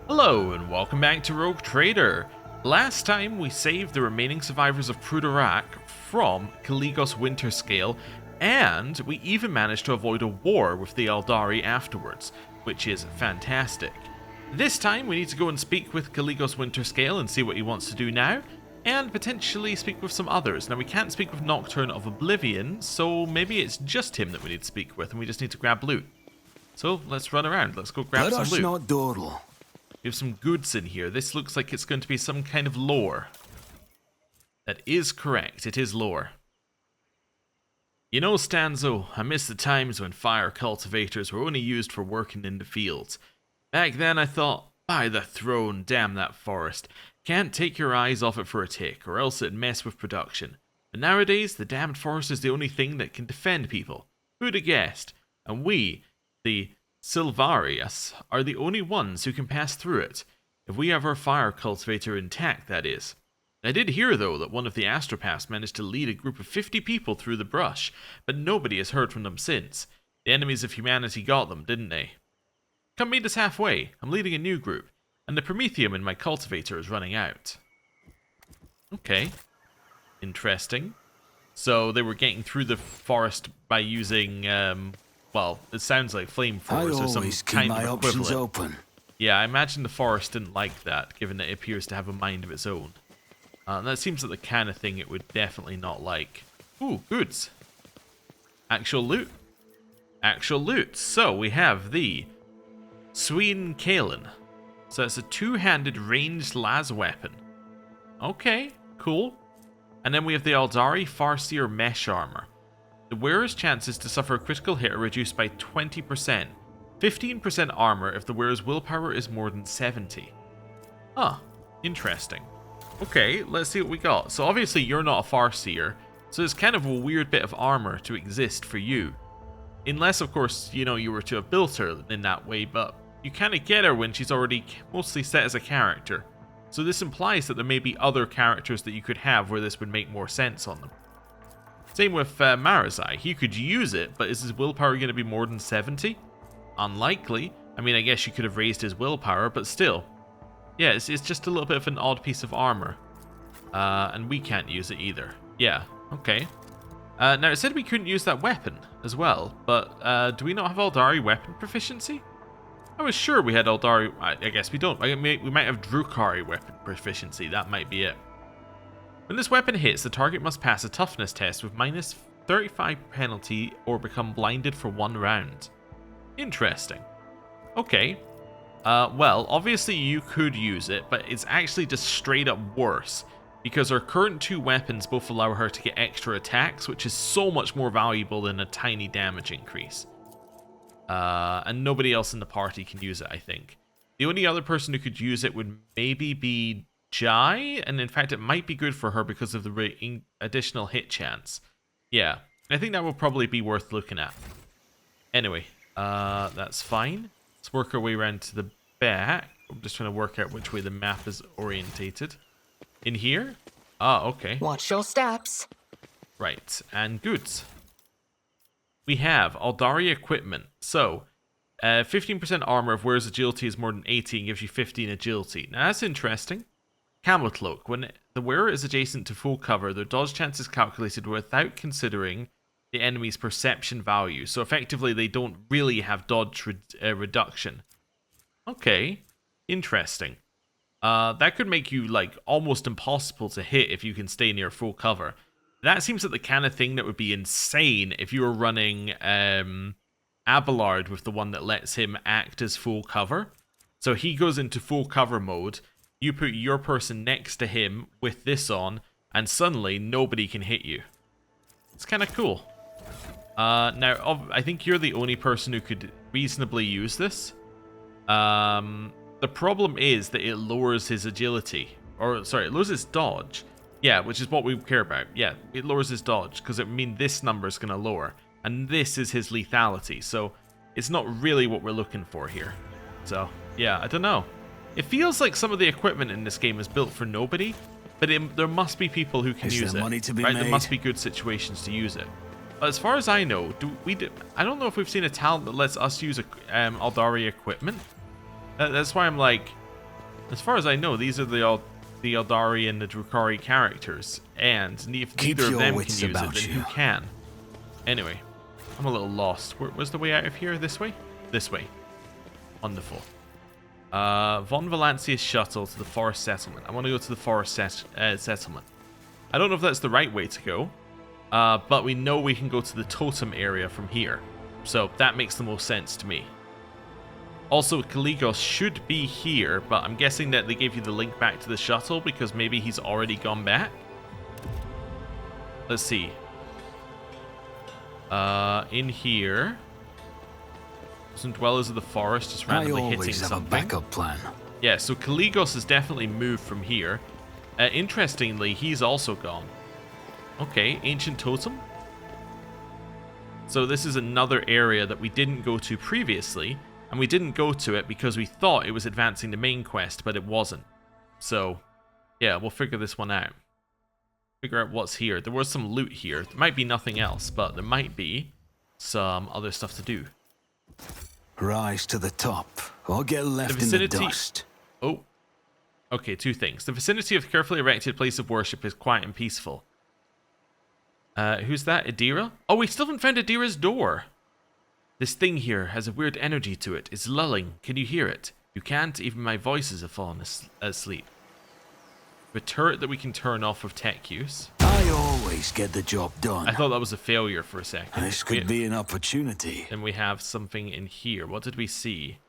Hello and welcome back to Rogue Trader. Last time we saved the remaining survivors of Prodigious from Caligos Winterscale, and we even managed to avoid a war with the Eldari afterwards, which is fantastic. This time we need to go and speak with Caligos Winterscale and see what he wants to do now, and potentially speak with some others. Now we can't speak with Nocturne of Oblivion, so maybe it's just him that we need to speak with and we just need to grab loot. So let's run around, let's go grab some loot. We have some goods in here. This looks like it's going to be some kind of lore. That is correct. It is lore. You know, Stanzo, I miss the times when fire cultivators were only used for working in the fields. Back then I thought, by the throne, damn that forest. Can't take your eyes off it for a tick, or else it'd mess with production. But nowadays, the damned forest is the only thing that can defend people. Who'd have guessed? And we, the Silvarius, are the only ones who can pass through it. If we have our fire cultivator intact, that is. I did hear, though, that one of the astropaths managed to lead a group of 50 people through the brush, but nobody has heard from them since. The enemies of humanity got them, didn't they? Come meet us halfway. I'm leading a new group, and the Promethium in my cultivator is running out. Okay. Interesting. So they were getting through the forest by using, well, it sounds like flamethrowers or some kind of equivalent. Open. Yeah, I imagine the forest didn't like that, given that it appears to have a mind of its own. That seems like the kind of thing it would definitely not like. Ooh, goods. Actual loot. Actual loot. So we have the Sween Kalen. So it's a two-handed ranged las weapon. Okay, cool. And then we have the Eldari Farseer Mesh Armor. The wearer's chances to suffer a critical hit are reduced by 20%. 15% armor if the wearer's willpower is more than 70. Huh, interesting. Okay, let's see what we got. So obviously you're not a Farseer, so it's kind of a weird bit of armor to exist for you. Unless, of course, you know, you were to have built her in that way, but you kind of get her when she's already mostly set as a character. So this implies that there may be other characters that you could have where this would make more sense on them. Same with Marazai. He could use it, but is his willpower going to be more than 70? Unlikely. I mean, I guess you could have raised his willpower, but still. Yeah, it's just a little bit of an odd piece of armor. And we can't use it either. Yeah, okay. Now, it said we couldn't use that weapon as well, but do we not have Eldari weapon proficiency? I was sure we had Eldari... I guess we don't. We might have Drukhari weapon proficiency. That might be it. When this weapon hits, the target must pass a toughness test with minus 35 penalty or become blinded for 1 round. Interesting. Okay. Well, obviously you could use it, but it's actually just straight up worse, because her current 2 weapons both allow her to get extra attacks, which is so much more valuable than a tiny damage increase. And nobody else in the party can use it, I think. The only other person who could use it would maybe be Jai, and in fact it might be good for her because of the additional hit chance. Yeah, I think that will probably be worth looking at. Anyway, that's fine. Let's work our way around to the back. I'm just trying to work out which way the map is orientated. In here? Ah, okay. Watch your steps. Right, and goods. We have Eldari equipment. So, 15% armor if wearer's agility is more than 80 and gives you 15 agility. Now that's interesting. Camel Cloak. When the wearer is adjacent to full cover, their dodge chance is calculated without considering the enemy's perception value. So effectively, they don't really have dodge reduction. Okay, interesting. That could make you like almost impossible to hit if you can stay near full cover. That seems like the kind of thing that would be insane if you were running Abelard with the one that lets him act as full cover. So he goes into full cover mode. You put your person next to him with this on, and suddenly nobody can hit you. It's kind of cool. Now, I think you're the only person who could reasonably use this. The problem is that it lowers his agility. Or, sorry, it lowers his dodge. Yeah, which is what we care about. Yeah, it lowers his dodge, because it means this number is going to lower. And this is his lethality, so it's not really what we're looking for here. So, yeah, I don't know. It feels like some of the equipment in this game is built for nobody, but there must be people who can use it. Right? There must be good situations to use it. But as far as I know, I don't know if we've seen a talent that lets us use Eldari equipment. That's why I'm like, As far as I know, these are the Eldari and the Drukhari characters, and if neither of them can use it, then who can? Anyway, I'm a little lost. Where's the way out of here? This way? This way. Wonderful. Von Valancia's shuttle to the forest settlement. I want to go to the forest settlement. I don't know if that's the right way to go, but we know we can go to the totem area from here. So that makes the most sense to me. Also, Kaligos should be here, but I'm guessing that they gave you the link back to the shuttle because maybe he's already gone back. Let's see. In here, some dwellers of the forest just randomly hitting something. I always have a backup plan. Yeah, so Kaligos has definitely moved from here. Interestingly, he's also gone. Okay, ancient totem. So this is another area that we didn't go to previously, and we didn't go to it because we thought it was advancing the main quest, but it wasn't. So, yeah, we'll figure this one out. Figure out what's here. There was some loot here. There might be nothing else, but there might be some other stuff to do. Rise to the top, or get left in the dust. Oh. Okay, two things. The vicinity of the carefully erected place of worship is quiet and peaceful. Who's that? Idira? Oh, we still haven't found Idira's door. This thing here has a weird energy to it. It's lulling. Can you hear it? You can't. Even my voices have fallen asleep. A turret that we can turn off with tech use. I always get the job done. I thought that was a failure for a second. This could be an opportunity. Then we have something in here. What did we see?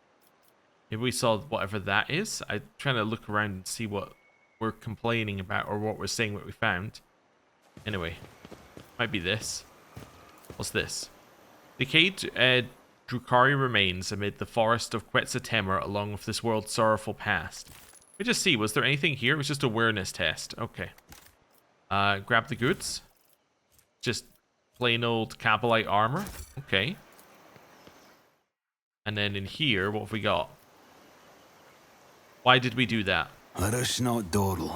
Maybe we saw whatever that is. I'm trying to look around and see what we're complaining about or what we're saying what we found. Anyway, might be this. What's this? Decayed Drukhari remains amid the forest of Quetzaltemur along with this world's sorrowful past. Let me just see, was there anything here? It was just a awareness test. Okay. Grab the goods. Just plain old Kabalite armor. Okay. And then in here, what have we got? Why did we do that? Let us not dawdle.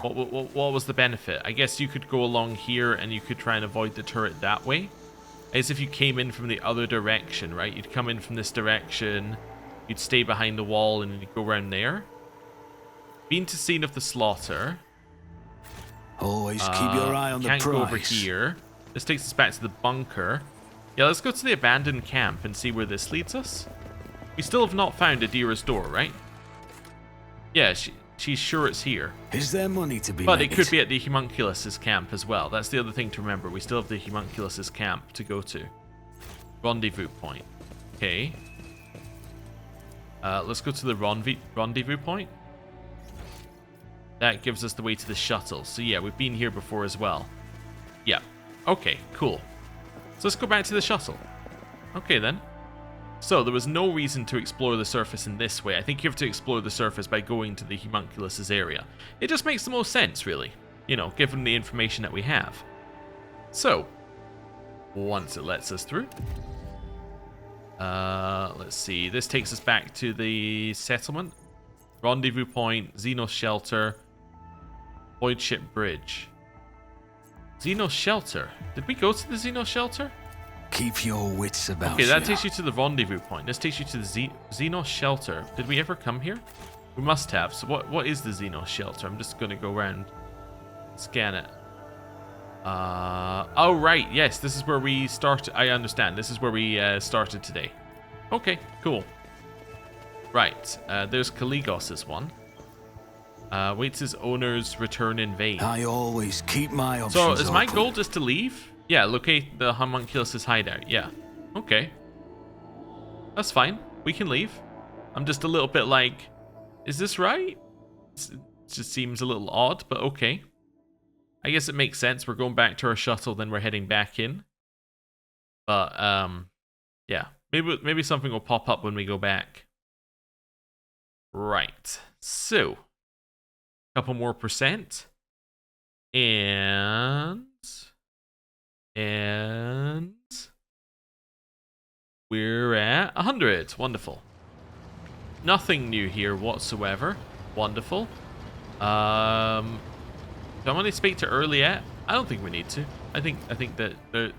What was the benefit? I guess you could go along here and you could try and avoid the turret that way. As if you came in from the other direction, right? You'd come in from this direction, you'd stay behind the wall, and then you'd go around there. Been to scene of the slaughter. Always keep your eye on the prize. Can't go over here. This takes us back to the bunker. Yeah, let's go to the abandoned camp and see where this leads us. We still have not found Idira's door, right? Yeah, she's sure it's here. Is there money to be made? But it could be at the Homunculus' camp as well. That's the other thing to remember. We still have the Homunculus' camp to go to. Rendezvous point. Okay. Let's go to the rendezvous point. That gives us the way to the shuttle. So yeah, we've been here before as well. Yeah. Okay, cool. So let's go back to the shuttle. Okay then. So there was no reason to explore the surface in this way. I think you have to explore the surface by going to the Homunculus' area. It just makes the most sense, really. You know, given the information that we have. So, once it lets us through. Let's see. This takes us back to the settlement. Rendezvous point, Xenos shelter, voidship bridge. Xenos shelter. Did we go to the Xenos shelter? Keep your wits about you. Okay, that takes you to the rendezvous point. This takes you to the Xenos shelter. Did we ever come here? We must have. So what is the Xenos shelter? I'm just going to go around, scan it. Oh, right. Yes, this is where we started. I understand. This is where we started today. Okay, cool. Right. There's Kaligos' one. Waits his owner's return in vain. I always keep my options So is my open. goal just to leave? Yeah, locate the Homunculus' hideout. Yeah. Okay. That's fine. We can leave. I'm just a little bit like, is this right? It just seems a little odd, but okay. I guess it makes sense. We're going back to our shuttle, then we're heading back in. But, yeah. Maybe something will pop up when we go back. Right. So, a couple more percent. And we're at 100. Wonderful. Nothing new here whatsoever. Wonderful. Do I want to speak to Early yet? I don't think we need to. I think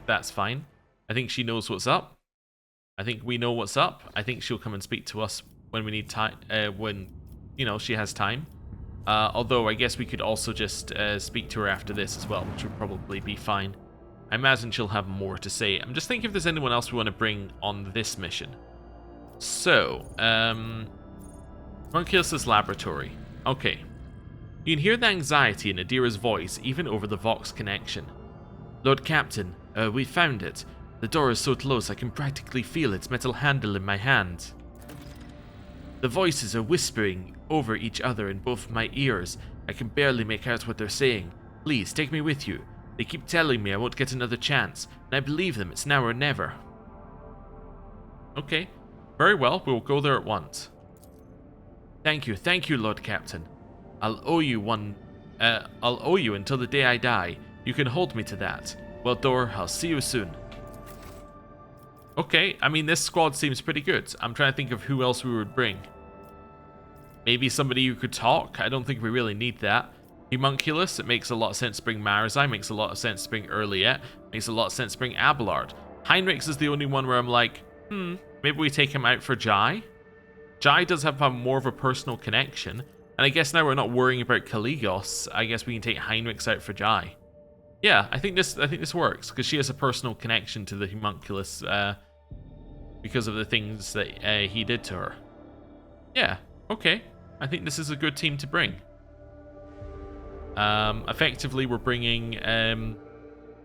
that's fine. I think she knows what's up. I think we know what's up. I think she'll come and speak to us when we need time. When, you know, she has time. Although I guess we could also just speak to her after this as well, which would probably be fine. I imagine she'll have more to say. I'm just thinking if there's anyone else we want to bring on this mission. So, Homunculus' laboratory. Okay. You can hear the anxiety in Idira's voice, even over the Vox connection. Lord Captain, we found it. The door is so close I can practically feel its metal handle in my hand. The voices are whispering over each other in both my ears. I can barely make out what they're saying. Please, take me with you. They keep telling me I won't get another chance, and I believe them. It's now or never. Okay, very well. We'll go there at once. Thank you, Lord Captain. I'll owe you until the day I die. You can hold me to that. Well, Dor, I'll see you soon. Okay, I mean, this squad seems pretty good. I'm trying to think of who else we would bring. Maybe somebody who could talk. I don't think we really need that. Homunculus, it makes a lot of sense to bring Marazai, makes a lot of sense to bring Erliet, makes a lot of sense to bring Abelard. Heinrichs is the only one where I'm like, maybe we take him out for Jai? Jai does have more of a personal connection, and I guess now we're not worrying about Kaligos. I guess we can take Heinrichs out for Jai. Yeah, I think this works, because she has a personal connection to the Homunculus because of the things that he did to her. Yeah, okay. I think this is a good team to bring. Effectively, we're bringing a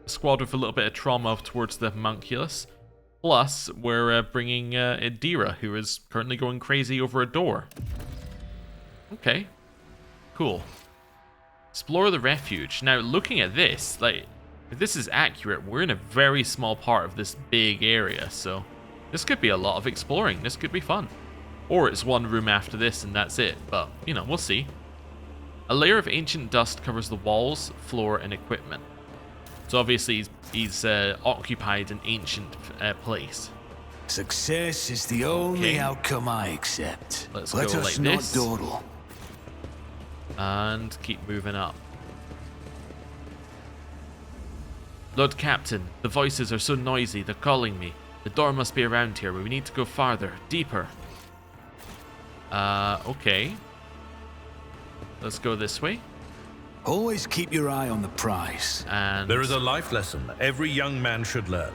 squad with a little bit of trauma towards the Homunculus. Plus, we're bringing Idira, who is currently going crazy over a door. Okay, cool. Explore the refuge. Now, looking at this, like, if this is accurate, we're in a very small part of this big area, so this could be a lot of exploring. This could be fun. Or it's one room after this and that's it, but, you know, we'll see. A layer of ancient dust covers the walls, floor, and equipment. So obviously he's occupied an ancient place. Success is the only outcome I accept. Let's Let go us like not this. dawdle. And keep moving up. Lord Captain, the voices are so noisy, they're calling me. The door must be around here, but we need to go farther, deeper. Okay. Let's go this way. Always keep your eye on the prize. And there is a life lesson every young man should learn.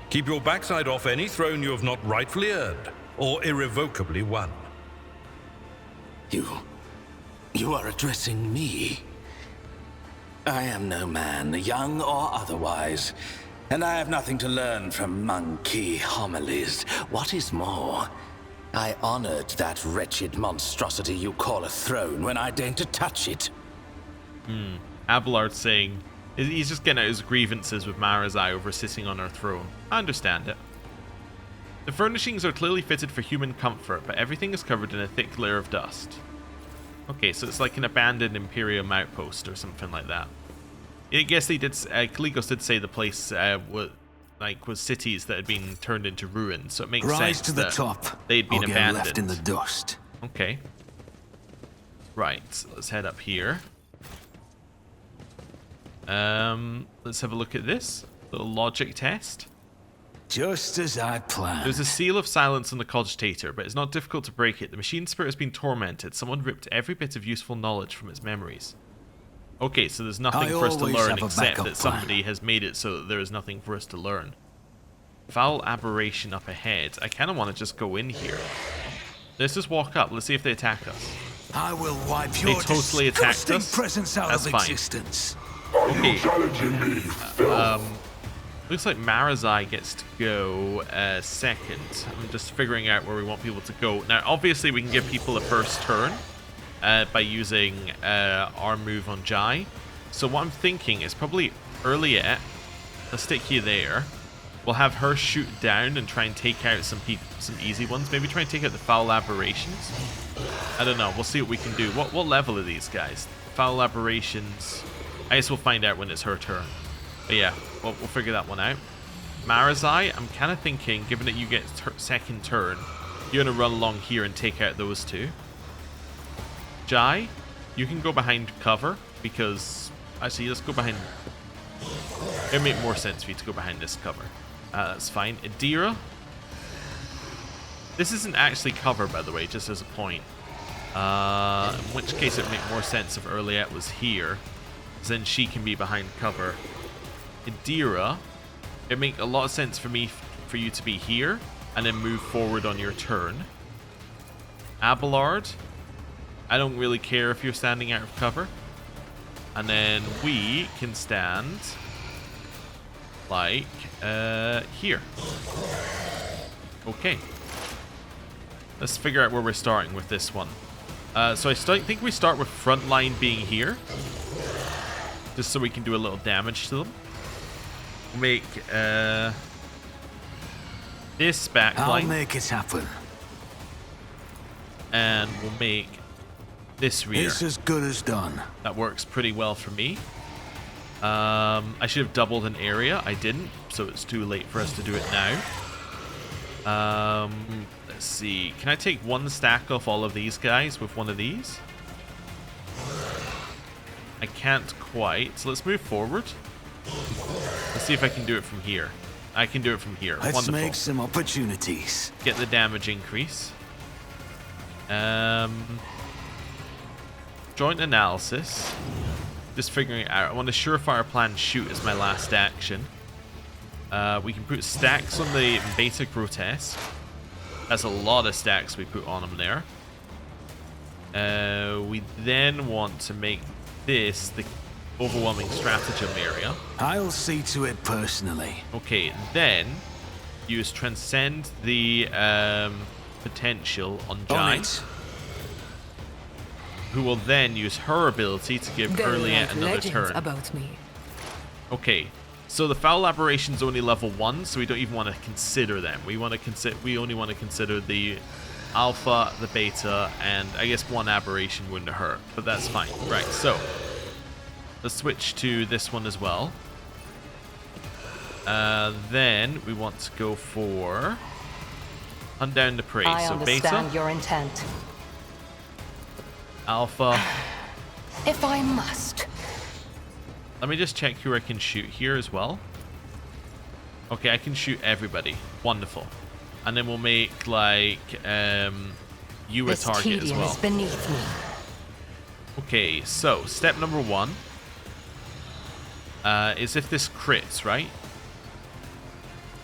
Keep your backside off any throne you have not rightfully earned or irrevocably won. You are addressing me. I am no man, young or otherwise, and I have nothing to learn from monkey homilies. What is more, I honored that wretched monstrosity you call a throne when I deigned to touch it. Abelard saying he's just getting out his grievances with Marazai over sitting on her throne. I understand it. The furnishings are clearly fitted for human comfort, but everything is covered in a thick layer of dust. Okay, so it's like an abandoned Imperium outpost or something like that. I guess they did. Kaligos did say the place was cities that had been turned into ruins, so it makes Rise sense to the that top. they'd been Or get abandoned. left in the dust. Okay. Right, let's head up here. Let's have a look at this little logic test. Just as I planned. There's a seal of silence on the cogitator, but it's not difficult to break it. The machine spirit has been tormented. Someone ripped every bit of useful knowledge from its memories. Okay, so there's nothing for us to learn except that somebody has made it so that there is nothing for us to learn. Foul aberration up ahead. I kind of want to just go in here. Let's just walk up. Let's see if they attack us. I will wipe your totally attacked disgusting us? presence out That's of fine. existence. Okay. Challenging me, Looks like Marazai gets to go second. I'm just figuring out where we want people to go. Now, obviously, we can give people a first turn by using our move on Jai. So what I'm thinking is probably Erliet. Let's stick you there. We'll have her shoot down and try and take out some easy ones. Maybe try and take out the foul aberrations. I don't know. We'll see what we can do. What level are these guys? Foul aberrations. I guess we'll find out when it's her turn. But yeah, we'll figure that one out. Marazai, I'm kind of thinking, given that you get second turn, you're going to run along here and take out those two. Jai, you can go behind cover, because... Actually, let's go behind... It'll make more sense for you to go behind this cover. That's fine. Idira. This isn't actually cover, by the way, just as a point. In which case it would make more sense if Earliette was here. Then she can be behind cover. Idira, it'd make a lot of sense for you to be here and then move forward on your turn. Abelard, I don't really care if you're standing out of cover. And then we can stand like here. Okay. Let's figure out where we're starting with this one. So I think we start with front line being here. Just so we can do a little damage to them. We'll make this back line. I'll make it happen. And we'll make this rear. It's as good as done. That works pretty well for me. I should have doubled an area. I didn't, so it's too late for us to do it now. Let's see. Can I take one stack off all of these guys with one of these? I can't quite. So let's move forward. Let's see if I can do it from here. I can do it from here. Let's Wonderful. make some opportunities. Get the damage increase. Joint analysis. Just figuring it out. I want a surefire plan shoot as my last action. We can put stacks on the basic grotesque. That's a lot of stacks we put on them there. We then want to make this the overwhelming stratagem area. I'll see to it personally. Okay, then use transcend the potential on Jai, who will then use her ability to give Earliette another turn. About me. Okay, so the foul aberration's only level 1, so we don't even want to consider them. We only want to consider the alpha, the beta, and I guess one aberration wouldn't hurt, but that's fine. Right, so let's switch to this one as well. Then we want to go for hunt down the prey. I so understand beta, your intent. alpha. If I must. Let me just check who I can shoot here as well. Okay, I can shoot everybody. Wonderful. And then we'll make like you a target as well. Is beneath me. Okay, so step number 1 is if this crits, right?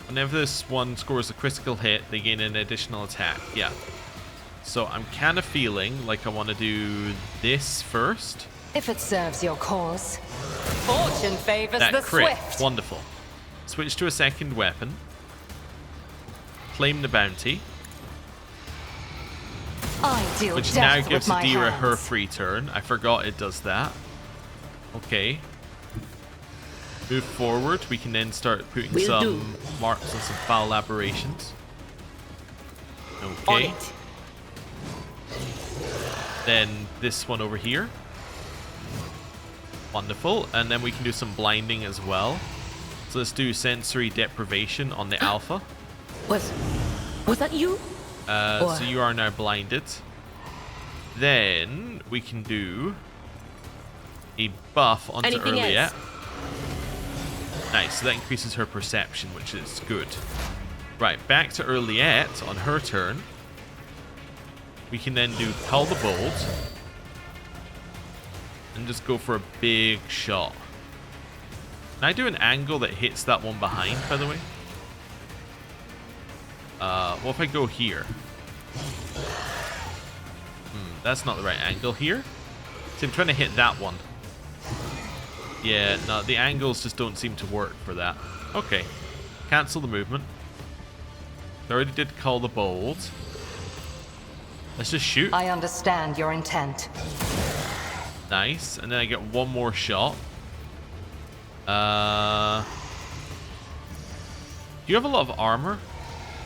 Whenever this one scores a critical hit, they gain an additional attack. Yeah. So I'm kind of feeling like I want to do this first. If it serves your cause. Fortune favors That the crit. swift. Wonderful. Switch to a second weapon. Claim the bounty. I deal Which death now with gives my Idira hands. her free turn. I forgot it does that. Okay. Move forward. We can then start putting some marks on some foul aberrations. Okay. Then this one over here. Wonderful. And then we can do some blinding as well. So let's do sensory deprivation on the alpha. Was that you? So you are now blinded. Then we can do a buff onto Anything Earliette. else? Nice, so that increases her perception, which is good. Right, back to Earliette on her turn. We can then do Cull the Bold. And just go for a big shot. Can I do an angle that hits that one behind, by the way? What if I go here? That's not the right angle here. See, I'm trying to hit that one. Yeah, no, the angles just don't seem to work for that. Okay. Cancel the movement. I already did Cull the Bold. Let's just shoot. I understand your intent. Nice. And then I get one more shot. Do you have a lot of armor?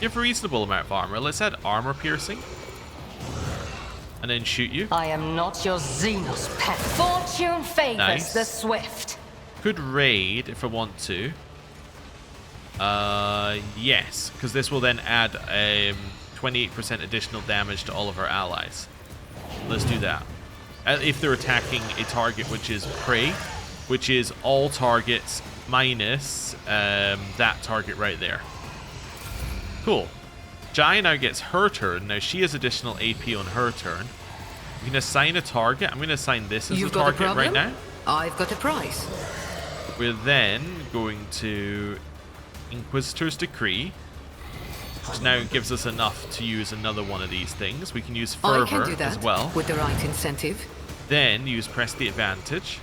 You have a reasonable amount of armor. Let's add armor piercing. And then shoot you. I am not your Xenos pet. Fortune favors Nice. the swift. Could raid if I want to. Yes, because this will then add 28% additional damage to all of our allies. Let's do that. If they're attacking a target which is prey, which is all targets minus that target right there. Cool. Jai now gets her turn. Now she has additional AP on her turn. We can assign a target. I'm going to assign this as You've a got a target right problem? now. I've got a price. We're then going to Inquisitor's Decree, which now gives us enough to use another one of these things. We can use I can Fervor do that as well. with the right incentive. Then use Press the Advantage.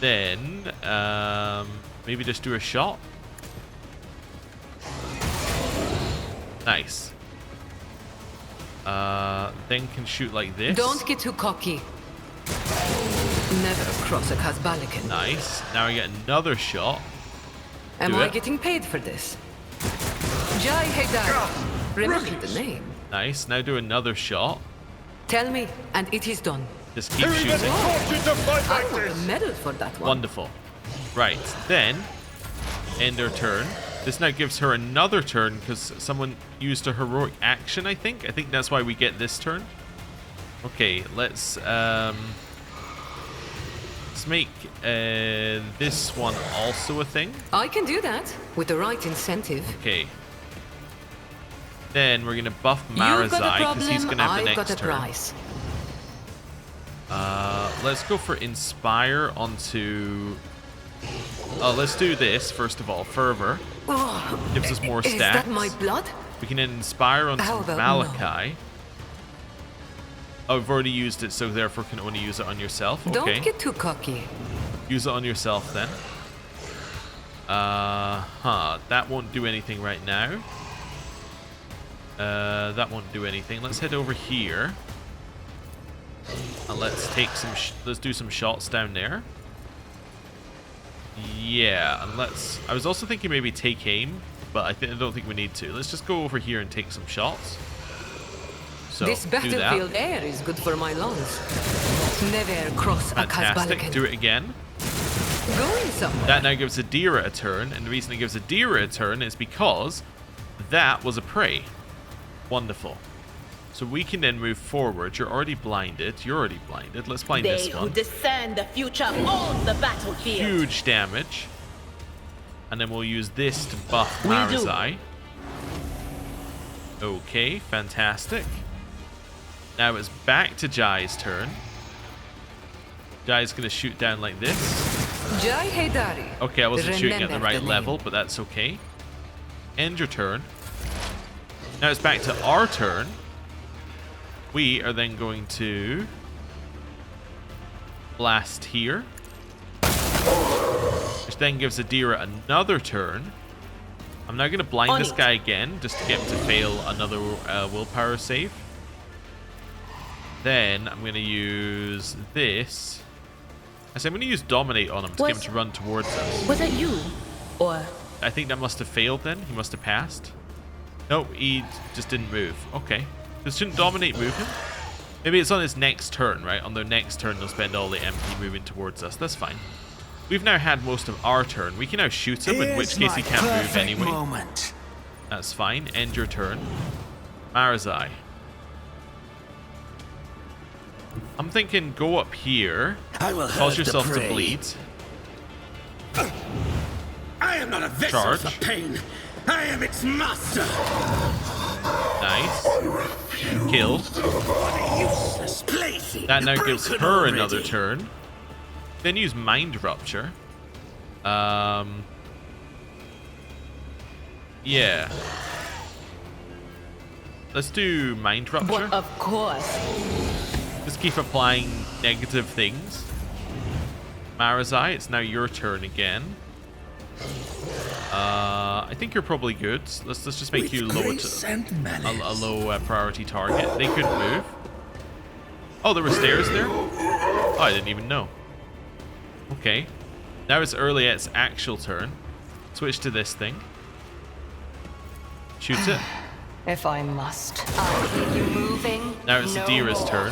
Then maybe just do a shot. Nice. Then can shoot like this. Don't get too cocky. Never cross a Kazbalikan. Nice. Now I get another shot. Am Do I it. getting paid for this? Jai Haydar. Remember the name. Nice. Now do another shot. Tell me, and it is done. Just keep shooting. I want a medal for that one. Wonderful. Right. Then end her turn. This now gives her another turn because someone used a heroic action, I think. I think that's why we get this turn. Okay, let's make this one also a thing. I can do that with the right incentive. Okay. Then we're gonna buff You've got a Marazai because he's problem, gonna have the I've got next a turn. price. Let's go for Inspire onto... Oh, let's do this first of all. Fervor. Oh, Gives us more Is that stats. my blood? We can then Inspire onto How about Malachi. Oh, I've already used it, so therefore can only use it on yourself. Okay. Don't get too cocky. Use it on yourself then. That won't do anything right now. That won't do anything. Let's head over here. And let's take some. Let's do some shots down there. Yeah, and let's. I was also thinking maybe take aim, but I don't think we need to. Let's just go over here and take some shots. So This do battlefield that. air is good for my lungs. Never cross a Fantastic. Kazbalikan. Do it again. Going somewhere. That now gives Idira a turn, and the reason it gives Idira a turn is because that was a prey. Wonderful. So we can then move forward. You're already blinded. You're already blinded. Let's blind They this who one. discern the future own the battlefield. Huge damage. And then we'll use this to buff Will do. Marazai. Okay, fantastic. Now it's back to Jai's turn. Jai's going to shoot down like this. Jai Haydari. Okay, I wasn't shooting at the Remember right the level, name. but that's okay. End your turn. Now it's back to our turn. We are then going to blast here, which then gives Idira another turn. I'm now going to blind On this it. guy again, just to get him to fail another willpower save. Then I'm going to use this. I'm going to use Dominate on him to get him to run towards us. Was it you? Or I think that must have failed then. He must have passed. No, he just didn't move. Okay. This shouldn't Dominate move him? Maybe it's on his next turn, right? On their next turn, they'll spend all the MP moving towards us. That's fine. We've now had most of our turn. We can now shoot him, in which case he can't move anyway. Moment. That's fine. End your turn. Marazai. I'm thinking go up here. I will Cause hurt yourself the to prey. bleed. I am not a vessel Charge. for pain. I am its master. Nice. Kill. Useless plaything. That now gives Broken her already. another turn. Then use Mind Rupture. Yeah. Let's do Mind Rupture. but of course. Just keep applying negative things. Marazai, it's now your turn again. I think you're probably good. Let's just make With you low grace and a malice. low priority target. They couldn't move. Oh, there were stairs there? Oh, I didn't even know. Okay. Now it's Owlcat's actual turn. Switch to this thing. Shoot it. If I must. I'll keep you moving. Now it's no Idira's more. turn.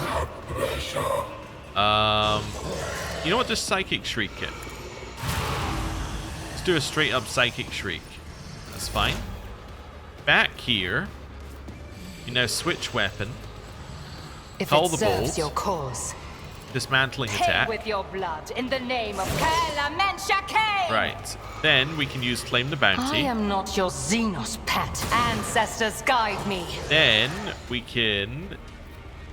You know what? Just Psychic Shriek it. Let's do a straight up Psychic Shriek. That's fine. Back here, you now switch weapon. If Call it the serves bolt. your cause. Dismantling Pay attack. with your blood in the name of Kalamensha. Right. Then we can use Claim the I Bounty. am not your Xenos pet. Ancestors guide me. Then we can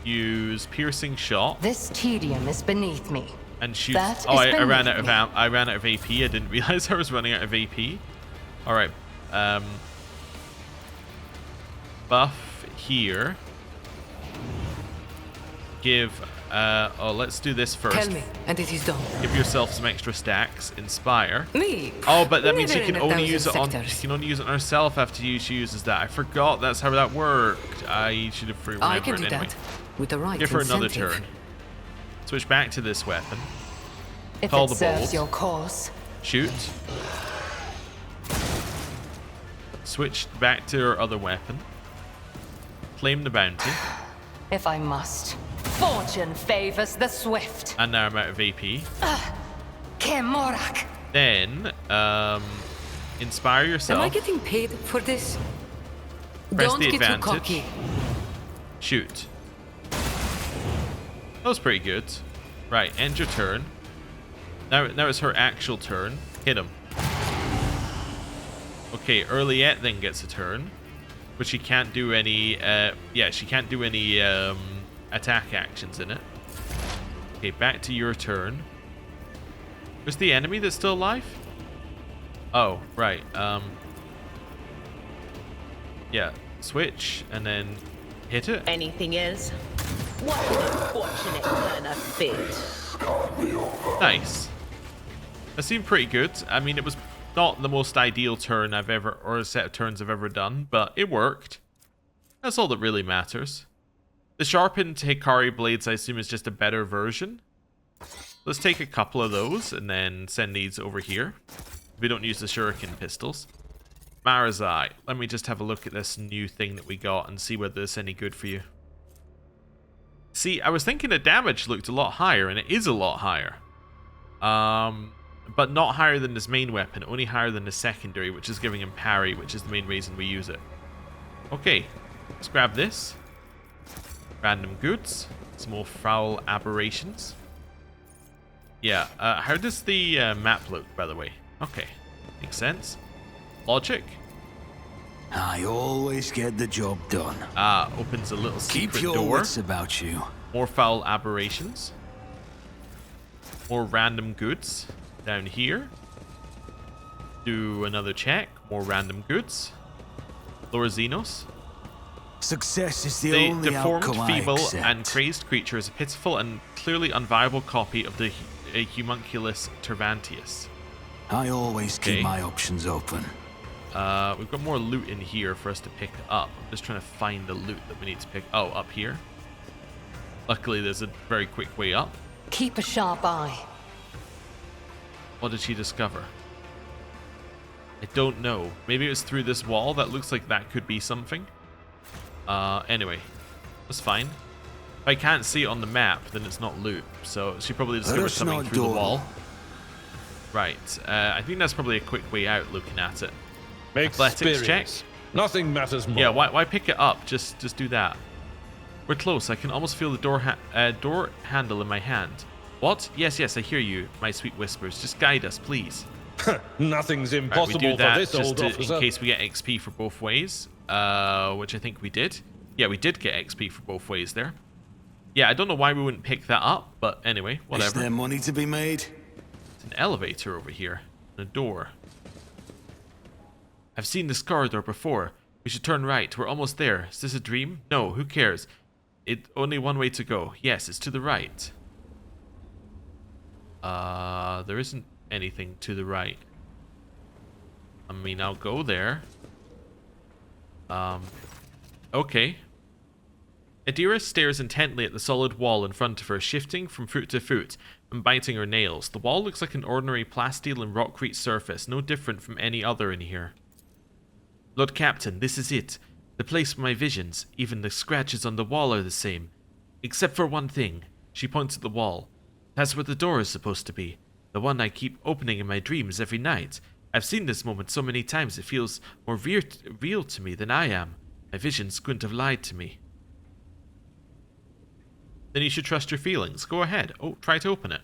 use piercing shot. This tedium is beneath me. And shoot. That Oh, is I ran beneath out of me. I ran out of AP. I didn't realize I was running out of AP. All right. Buff here. Give. Let's do this first. Tell me, and it is done. Give yourself some extra stacks. Inspire. Me? Oh, but that means you Never can in a only use it thousand on. sectors. You can only use it on herself after she uses that. I forgot that's how that worked. I should have remembered I can do anyway. that with the right Give her another incentive. turn. Switch back to this weapon. If Call it the serves bolt. your cause. Shoot. Switch back to her other weapon. Claim the bounty. If I must. Fortune favors the swift. And now I'm out of AP. Kemorak. Then, inspire Am yourself. I getting paid for this? Press Don't the get too advantage. cocky. Shoot. That was pretty good. Right, end your turn. Now it's her actual turn. Hit him. Okay, Earliette then gets a turn. But she can't do any, she can't do any, attack actions in it. Okay, back to your turn. Where's the enemy that's still alive? Oh, right, yeah, switch, and then hit it. Anything else? What an unfortunate turn of fate. Nice. That seemed pretty good. I mean, it was not the most ideal turn I've ever, or a set of turns I've ever done, but it worked. That's all that really matters. The sharpened Hikari blades, I assume, is just a better version. Let's take a couple of those and then send these over here. We don't use the shuriken pistols. Marazai, let me just have a look at this new thing that we got and see whether it's any good for you. See, I was thinking the damage looked a lot higher, and it is a lot higher. But not higher than his main weapon, only higher than his secondary, which is giving him parry, which is the main reason we use it. Okay, let's grab this. Random goods. Some more foul aberrations. Yeah, how does the map look, by the way? Okay, makes sense. Logic. I always get the job done. Opens a little secret Keep your door. wits about you. More foul aberrations. More random goods down here. Do another check. More random goods. Lower Xenos. Success is the The only deformed, outcome I feeble, accept. and crazed creature is a pitiful and clearly unviable copy of the homunculus Tervantius. I always Okay. keep my options open. We've got more loot in here for us to pick up. I'm just trying to find the loot that we need to pick. Oh, up here. Luckily, there's a very quick way up. Keep a sharp eye. What did she discover? I don't know. Maybe it was through this wall. That looks like that could be something. Anyway, that's fine. If I can't see it on the map, then it's not loot. So she probably discovered us something not through the dawdle. wall. Right. I think that's probably a quick way out looking at it. Athletics check. Experience. Nothing matters more. Yeah, why pick it up? Just do that. We're close. I can almost feel the door handle in my hand. What? Yes, I hear you, my sweet whispers. Just guide us, please. Nothing's Right, impossible we do that for this just old to, officer. in case we get XP for both ways, which I think we did. Yeah, we did get XP for both ways there. Yeah, I don't know why we wouldn't pick that up, but anyway, Is whatever. there money to be made? It's an elevator over here, and a door. I've seen this corridor before. We should turn right. We're almost there. Is this a dream? No, who cares? It's only one way to go. Yes, it's to the right. There isn't anything to the right. I mean, I'll go there. Okay. Idira stares intently at the solid wall in front of her, shifting from foot to foot and biting her nails. The wall looks like an ordinary plasteel and rockcrete surface, no different from any other in here. Lord Captain, this is it. The place for my visions. Even the scratches on the wall are the same. Except for one thing. She points at the wall. That's where the door is supposed to be. The one I keep opening in my dreams every night. I've seen this moment so many times it feels more real to me than I am. My visions couldn't have lied to me. Then you should trust your feelings. Go ahead. Oh, try to open it.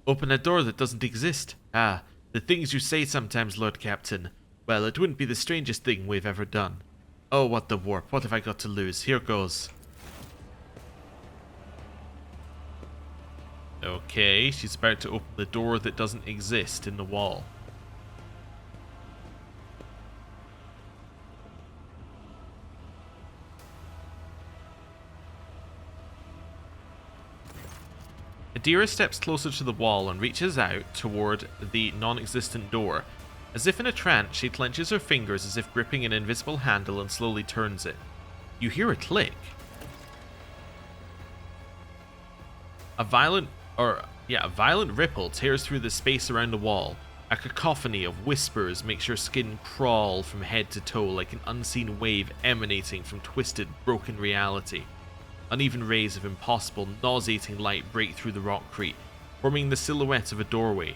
Open a door that doesn't exist. Ah, the things you say sometimes, Lord Captain. Well, it wouldn't be the strangest thing we've ever done. Oh, what the warp. What have I got to lose? Here goes. Okay, she's about to open the door that doesn't exist in the wall. Idira steps closer to the wall and reaches out toward the non-existent door. As if in a trance, she clenches her fingers as if gripping an invisible handle and slowly turns it. You hear a click. A violent ripple tears through the space around the wall. A cacophony of whispers makes your skin crawl from head to toe like an unseen wave emanating from twisted, broken reality. Uneven rays of impossible, nauseating light break through the rockcrete, forming the silhouette of a doorway.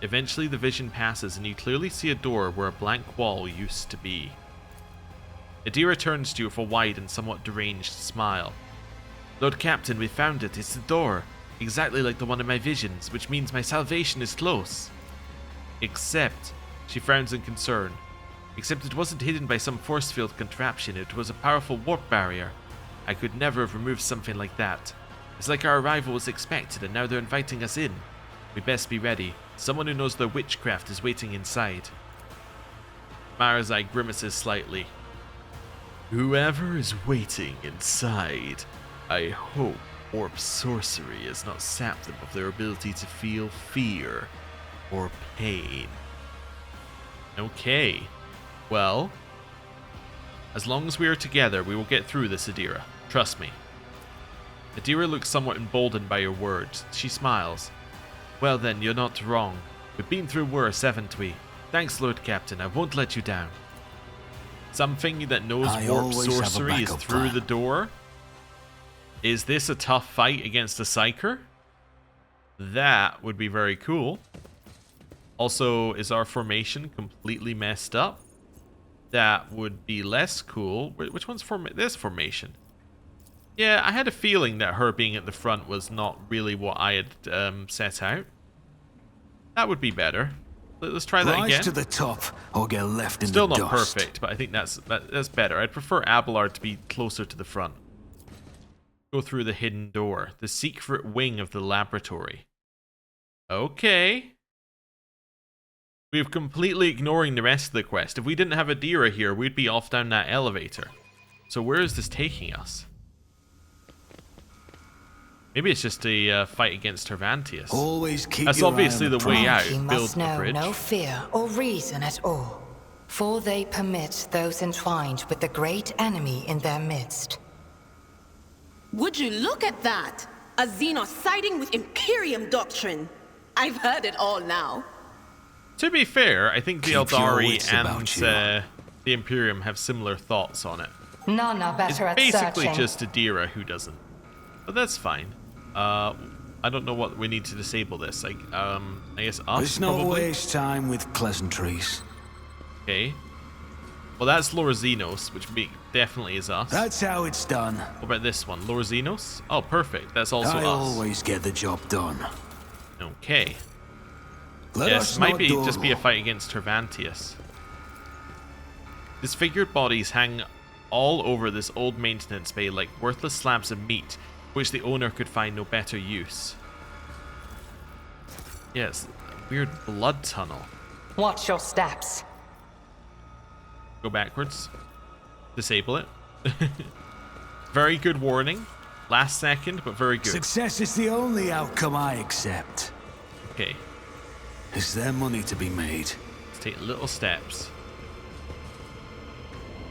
Eventually the vision passes and you clearly see a door where a blank wall used to be. Idira turns to you with a wide and somewhat deranged smile. Lord Captain, we found it. It's the door. Exactly like the one in my visions, which means my salvation is close. Except, she frowns in concern. Except it wasn't hidden by some force field contraption. It was a powerful warp barrier. I could never have removed something like that. It's like our arrival was expected and now they're inviting us in. We best be ready. Someone who knows their witchcraft is waiting inside. Mara's eye grimaces slightly. Whoever is waiting inside, I hope warp sorcery has not sapped them of their ability to feel fear or pain. Okay. Well, as long as we are together, we will get through this, Idira. Trust me. Idira looks somewhat emboldened by your words. She smiles. Well then, you're not wrong. We've been through worse, haven't we? Thanks, Lord Captain. I won't let you down. Something that knows warp sorcery is through the door? Is this a tough fight against a psyker? That would be very cool. Also, is our formation completely messed up? That would be less cool. Which one's this formation? Yeah, I had a feeling that her being at the front was not really what I had set out. That would be better. Let's try that again. Rise to the top, or get left in Still the dust. not perfect, but I think that's better. I'd prefer Abelard to be closer to the front. Go through the hidden door, the secret wing of the laboratory. Okay. We're completely ignoring the rest of the quest. If we didn't have Idira here, we'd be off down that elevator. So where is this taking us? Maybe it's just a fight against Hervantius. Always keep That's your obviously eye on the way out. He Build must the know bridge. no fear or reason at all, for they permit those entwined with the great enemy in their midst. Would you look at that? A Xenos siding with Imperium doctrine. I've heard it all now. To be fair, I think the Keep your Eldari wits about you. and the Imperium have similar thoughts on it. None are It's better at basically searching. just Idira who doesn't. But that's fine. I don't know what we need to disable this. Like, I guess us, Let's not probably? waste time with pleasantries. Okay. Well, that's Lorzinos, which definitely is us. That's how it's done. What about this one? Lorzinos? Oh, perfect. That's also I us. always get the job done. Okay. Let Yes, us might not be dawdle. just be a fight against Hervantius. Disfigured bodies hang all over this old maintenance bay like worthless slabs of meat, which the owner could find no better use. Yes, a weird blood tunnel. Watch your steps. Go backwards. Disable it. Very good warning. Last second, but very good. Success is the only outcome I accept. Okay, Is there money to be made? let's take little steps.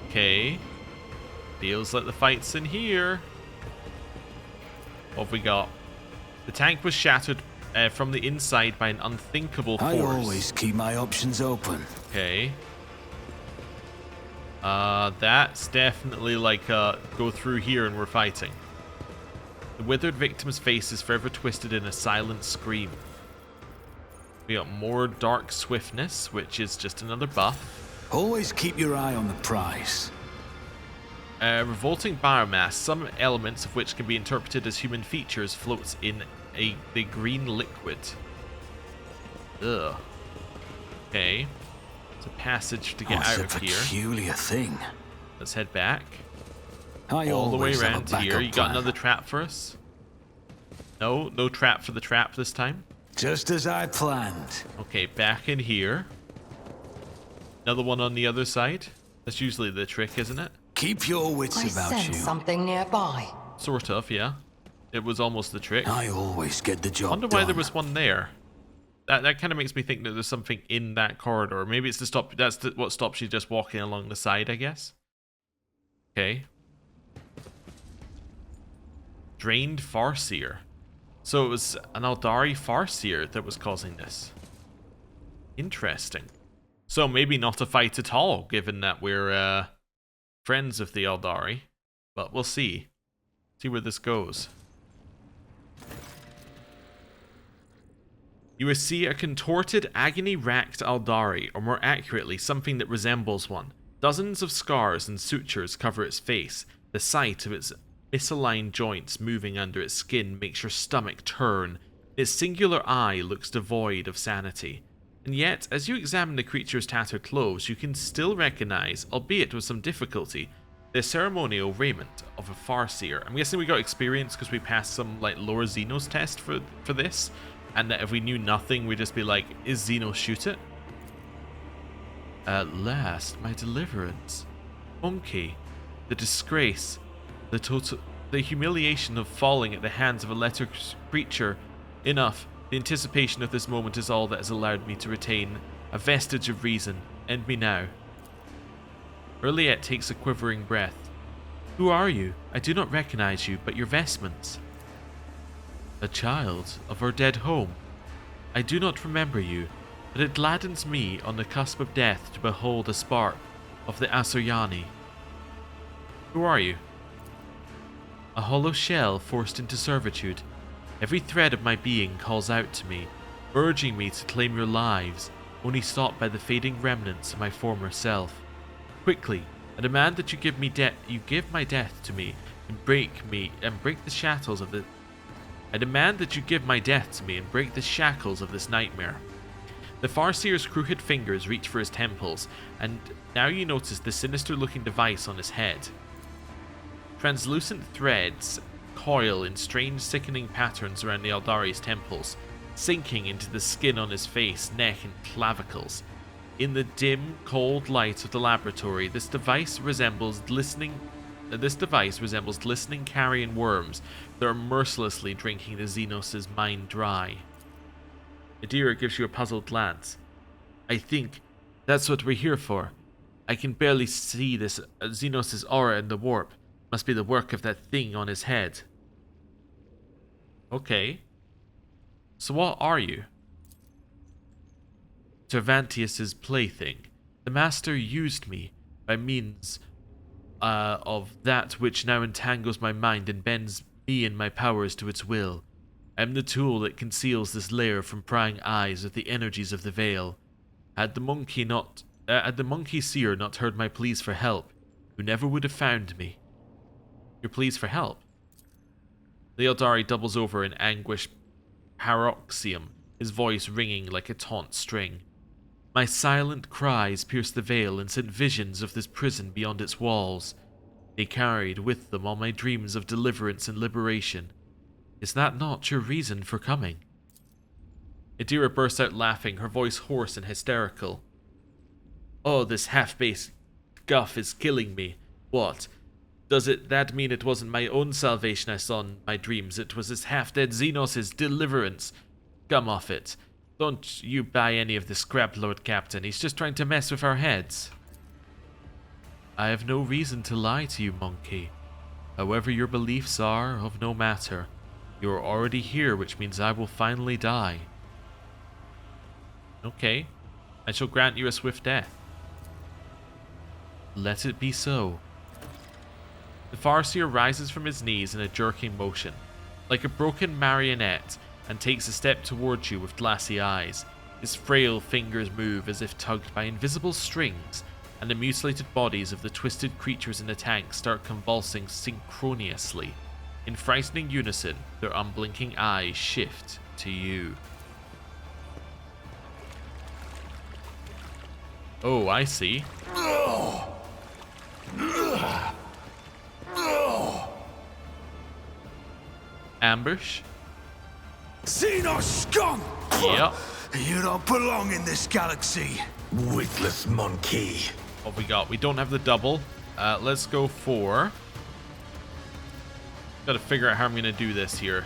Okay. Feels like the fight's in here. What have we got? The tank was shattered from the inside by an unthinkable force. I always keep my options open. Okay. That's definitely like go through here and we're fighting. The withered victim's face is forever twisted in a silent scream. We got more dark swiftness, which is just another buff. Always keep your eye on the prize. Revolting biomass, some elements of which can be interpreted as human features, floats in the green liquid. Ugh. Okay. It's a passage to get out It's of a here. peculiar thing. Let's head back. I All the way always have around a here. backup You got plan. another trap for us? No trap for the trap this time. Just as I planned. Okay, back in here. Another one on the other side. That's usually the trick, isn't it? Keep your wits I about sense you. something nearby. Sort of, yeah. It was almost the trick. I always get the job Wonder why done. there was one there. That kind of makes me think that there's something in that corridor. Maybe it's to stop. What stops you just walking along the side, I guess. Okay. Drained Farseer. So it was an Aeldari Farseer that was causing this. Interesting. So maybe not a fight at all, given that we're friends of the Aeldari. But we'll see. See where this goes. You will see a contorted, agony-racked Aeldari, or more accurately, something that resembles one. Dozens of scars and sutures cover its face. The sight of its misaligned joints moving under its skin makes your stomach turn. Its singular eye looks devoid of sanity. And yet, as you examine the creature's tattered clothes, you can still recognize, albeit with some difficulty, the ceremonial raiment of a Farseer. I'm guessing we got experience because we passed some like lower Xenos test for this. And that if we knew nothing, we'd just be like, is Xenos shoot it? At last, my deliverance. Monkey, the disgrace, the humiliation of falling at the hands of a lesser creature. Enough. The anticipation of this moment is all that has allowed me to retain a vestige of reason. End me now. Urliette takes a quivering breath. Who are you? I do not recognize you, but your vestments. A child of our dead home. I do not remember you, but it gladdens me on the cusp of death to behold a spark of the Asuryani. Who are you? A hollow shell forced into servitude. Every thread of my being calls out to me, urging me to claim your lives, only stopped by the fading remnants of my former self. Quickly, I demand that you give my death to me and break the shackles of the I demand that you give my death to me and break the shackles of this nightmare. The Farseer's crooked fingers reach for his temples, and now you notice the sinister-looking device on his head. Translucent threads coil in strange, sickening patterns around the Aeldari's temples, sinking into the skin on his face, neck, and clavicles. In the dim, cold light of the laboratory, this device resembles glistening carrion worms that are mercilessly drinking the Xenos' mind dry. Idira gives you a puzzled glance. I think that's what we're here for. I can barely see this Xenos' aura in the warp. Must be the work of that thing on his head. Okay. So what are you? Cervantius's plaything. The master used me by means of that which now entangles my mind and bends me and my powers to its will. I am the tool that conceals this lair from prying eyes with the energies of the veil. Had the monkey seer not heard my pleas for help, you never would have found me. Your pleas for help? The Aeldari doubles over in anguished paroxysm, his voice ringing like a taunt string. My silent cries pierced the veil and sent visions of this prison beyond its walls. They carried with them all my dreams of deliverance and liberation. Is that not your reason for coming? Idira bursts out laughing, her voice hoarse and hysterical. Oh, this half-based guff is killing me. What? Does that mean it wasn't my own salvation I saw in my dreams? It was this half-dead Xenos' deliverance. Come off it. Don't you buy any of this crap, Lord Captain. He's just trying to mess with our heads. I have no reason to lie to you, monkey. However your beliefs are, of no matter. You are already here, which means I will finally die. Okay. I shall grant you a swift death. Let it be so. The Farseer rises from his knees in a jerking motion, like a broken marionette, and takes a step towards you with glassy eyes. His frail fingers move as if tugged by invisible strings, and the mutilated bodies of the twisted creatures in the tank start convulsing synchronously. In frightening unison, their unblinking eyes shift to you. Oh, I see. Ambush? Xenos scum! Yep. You don't belong in this galaxy. Witless monkey. What we got? We don't have the double. Let's go for... Gotta figure out how I'm gonna do this here.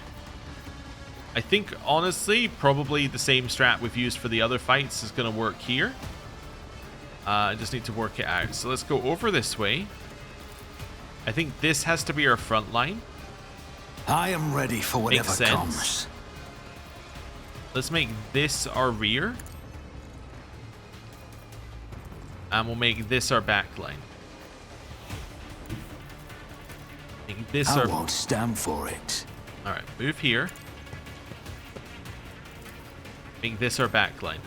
I think, honestly, probably the same strat we've used for the other fights is gonna work here. I just need to work it out. So let's go over this way. I think this has to be our front line. I am ready for whatever Makes sense. comes. Let's make this our rear. And we'll make this our back line. Make this I our... won't stand for it. Alright, move here. Make this our back line.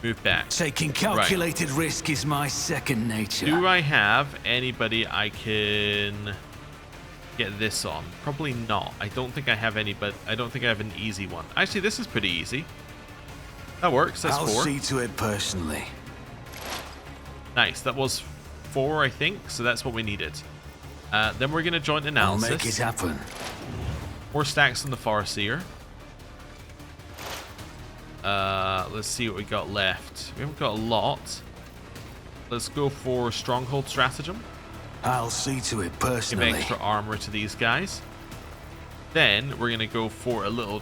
Move back. Taking calculated risk is my second nature. Do I have anybody I can get this on? Probably not. I don't think I have any, but I don't think I have an easy one. Actually, this is pretty easy. That works. That's I'll 4. see to it personally. Nice. That was 4, I think. So that's what we needed. Then we're going to joint analysis. I'll make it happen. More stacks on the Farseer. Let's see what we got left. We haven't got a lot. Let's go for Stronghold Stratagem. I'll see to it Give personally. extra armor to these guys. Then we're going to go for a little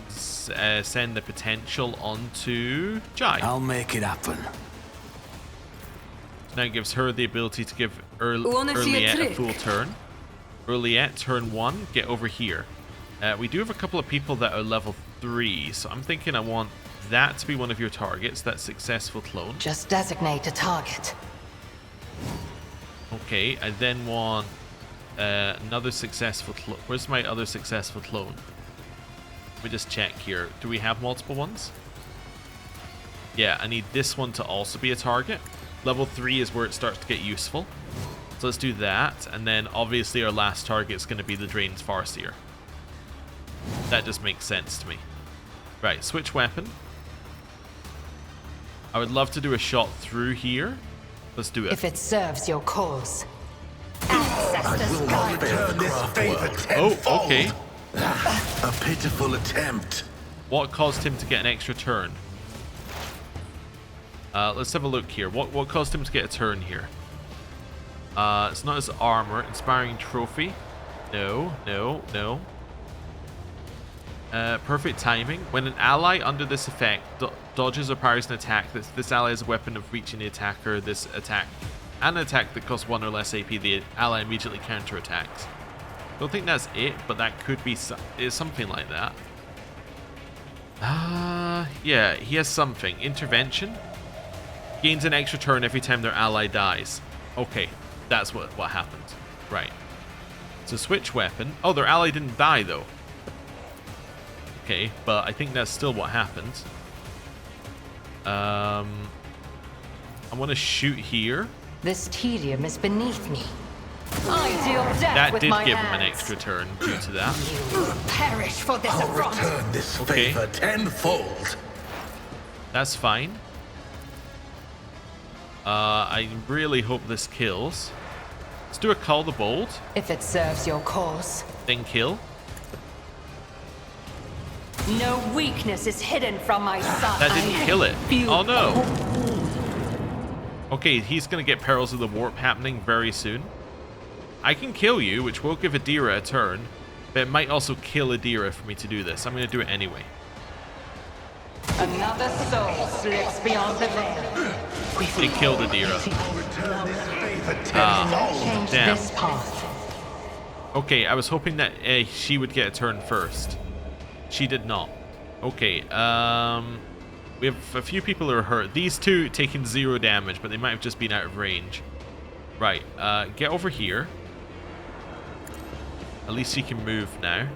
send the potential onto Jai. I'll make it happen. Now it gives her the ability to give Wanna see a Earliette a trick? full turn. Earliette, turn 1, get over here. We do have a couple of people that are level 3, so I'm thinking I want that to be one of your targets, that successful clone. Just designate a target. Okay, I then want another successful clone. Where's my other successful clone? Let me just check here. Do we have multiple ones? Yeah, I need this one to also be a target. Level 3 is where it starts to get useful. So let's do that, and then obviously our last target is going to be the Drain's Farseer. That just makes sense to me. Right, switch weapon. I would love to do a shot through here. Let's do it. If it serves your cause. Return this favor Oh, okay. A pitiful attempt. What caused him to get an extra turn? Let's have a look here. What caused him to get a turn here? It's not his armor. Inspiring trophy. No, no, no. Perfect timing. When an ally under this effect dodges or parries an attack, this ally has a weapon of reaching the attacker. This attack, an attack that costs 1 or less AP, the ally immediately counterattacks. Don't think that's it, but that could be something like that. Yeah, he has something. Intervention. Gains an extra turn every time their ally dies. Okay, that's what happened. Right. So switch weapon. Oh, their ally didn't die though. Okay, but I think that's still what happened. I want to shoot here. This tedium is beneath me. I deal death That with did my give him an hands. extra turn due to that. You will perish for this I'll affront. return this Okay. favor tenfold. That's fine. I really hope this kills. Let's do a Call the Bold. If it serves your cause. Then kill. No weakness is hidden from my sight. That didn't kill it. Oh no. Okay, he's going to get Perils of the Warp happening very soon. I can kill you, which will give Idira a turn, but it might also kill Idira for me to do this. I'm going to do it anyway. Another soul slips beyond the veil. It killed Idira. Change damn. this path. Okay, I was hoping that she would get a turn first. She did not. Okay, we have a few people who are hurt. These two taking 0 damage, but they might have just been out of range. Right, get over here. At least she can move now.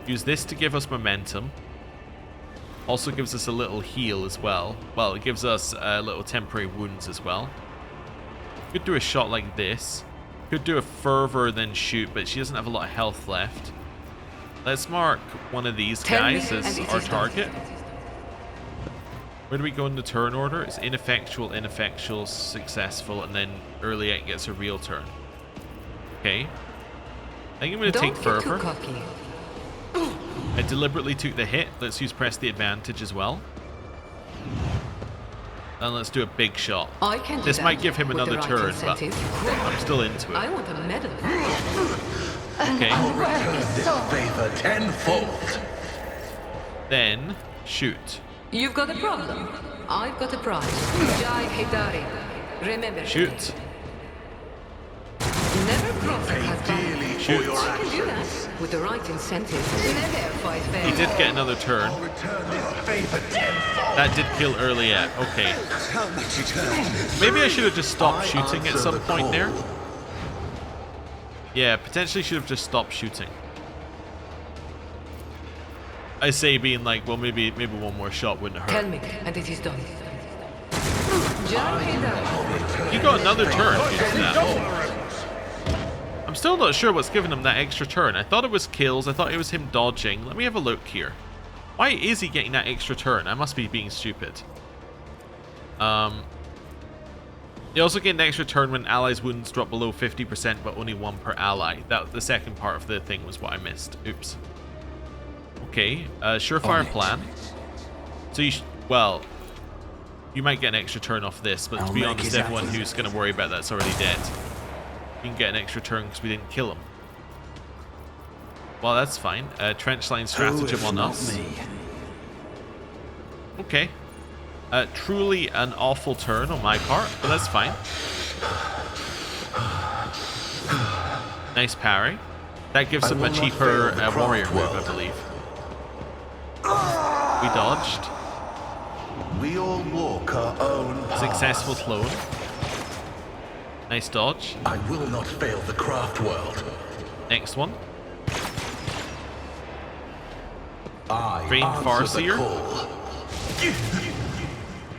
Use this to give us momentum. Also gives us a little heal as well. Well, it gives us little temporary wounds as well. Could do a shot like this. Could do a fervor then shoot, but she doesn't have a lot of health left. Let's mark one of these guys as our target. Where do we go in the turn order? It's ineffectual, ineffectual, successful, and then Earliette gets a real turn. Okay. I think I'm going to take Don't get too fervor. cocky. I deliberately took the hit. Let's use press the advantage as well. And let's do a big shot. I can do This that might give him with another the right turn, but incentive. I'm still into I it. want a medal. Okay. This favor tenfold. Then shoot. You've got a problem. I've got a prize. Jai Hidari. Remember. Shoot. Never cross a Dearly path. for your I can do that with the right incentive. Never fight fair. He did get another turn. return this favor tenfold. That did kill earlier. Okay. Maybe I should have just stopped shooting at some point there. Yeah, potentially should have just stopped shooting. I say being like, well, maybe one more shot wouldn't hurt. Tell me, and it is done. Jai Hidari. He got another turn. Using that. I'm still not sure what's giving him that extra turn. I thought it was kills. I thought it was him dodging. Let me have a look here. Why is he getting that extra turn? I must be being stupid. They also get an extra turn when allies' wounds drop below 50%, but only 1 per ally. That the second part of the thing was what I missed. Oops. Okay, surefire plan. So well, you might get an extra turn off this, but to be honest, everyone who's going to worry about that's already dead. You can get an extra turn because we didn't kill him. Well, that's fine. Trench line stratagem on us. Okay. Truly an awful turn on my part, but that's fine. Nice parry. That gives him a cheaper warrior move, I believe. We dodged. We all walk our own path. Successful clone. Nice dodge. I will not fail the craft world. Next one. I Trained answer the Farseer. call.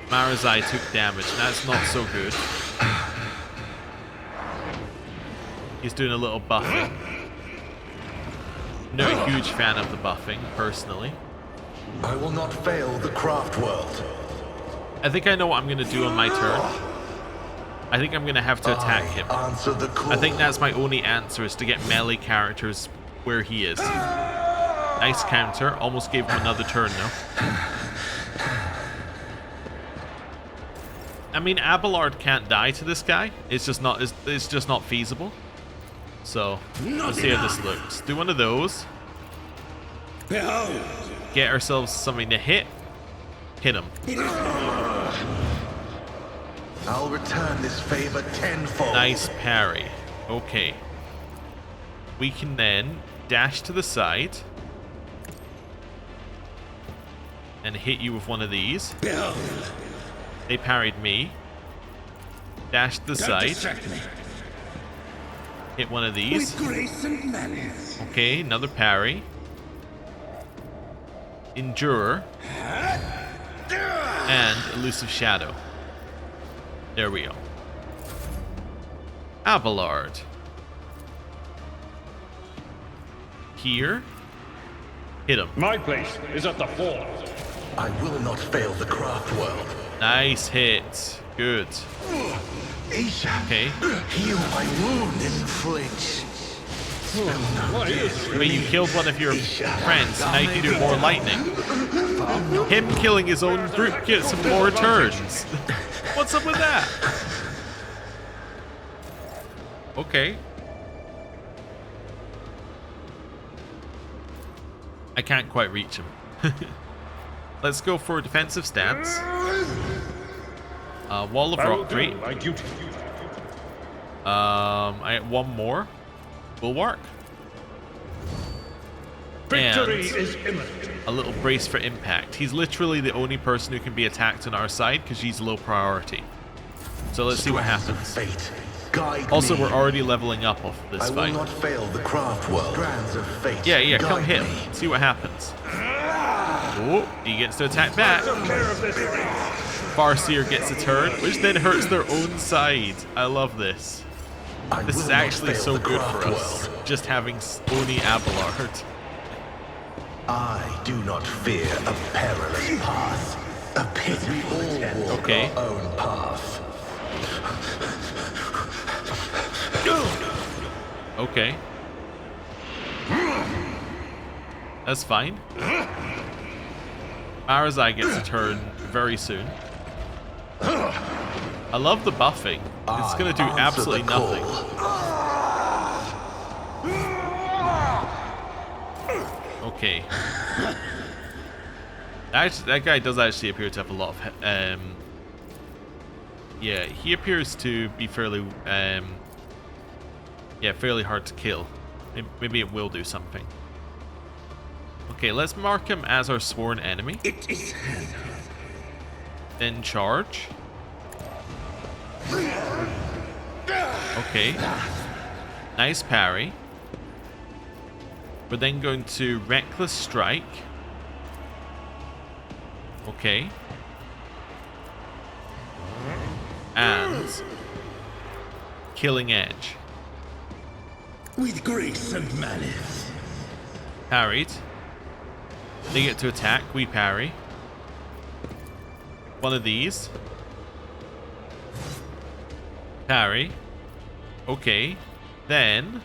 Marazai took damage. That's not so good. He's doing a little buffing. Not a huge fan of the buffing, personally. I will not fail the craft world. I think I know what I'm going to do on my turn. I think I'm going to have to attack him. Answer the call. I think that's my only answer, is to get melee characters where he is. Nice counter. Almost gave him another turn, though. I mean, Abelard can't die to this guy. It's just not feasible. So, let's see how this looks. Do one of those. Get ourselves something to hit. Hit him. I'll return this favor tenfold. Nice parry. Okay. We can then dash to the side and hit you with one of these. They parried me. Dash to the side. Hit one of these. Okay, another parry. Endure. And Elusive Shadow. There we go. Abelard. Here. Hit him. My place is at the fort. I will not fail the craft world. Nice hit. Good. Isha, Okay. heal my wound. Inflict. Wait, you killed one of your friends. Now you can do more lightning. Him killing his own group gets him more turns. What's up with that? Okay. I can't quite reach him. Let's go for defensive stance. Wall of Rock, great. I get one more. Bulwark. Victory And is imminent. a little brace for impact. He's literally the only person who can be attacked on our side because he's low priority. So let's see what happens. Fate, guide Also, me. we're already leveling up off this I will fight. not fail the craft world. Strands of fate. Yeah, come guide hit me. him. See what happens. Oh, he gets to attack back. Farseer gets a turn, which then hurts their own side. I love this. I This will is not actually fail so the good craft for us. world. Just having only Abelard. I do not fear a perilous path. A pit we all walk Okay. our own path. Okay. That's fine. Marazai gets a turn very soon. I love the buffing. It's going to do absolutely nothing. Okay. That guy does actually appear to have a lot of... yeah, he appears to be fairly... yeah, fairly hard to kill. Maybe it will do something. Okay, let's mark him as our sworn enemy. It is. Then charge. Okay. Nice parry. We're then going to reckless strike. Okay. And killing edge. With grace and malice. Parried. They get to attack, we parry. One of these. Parry. Okay. Then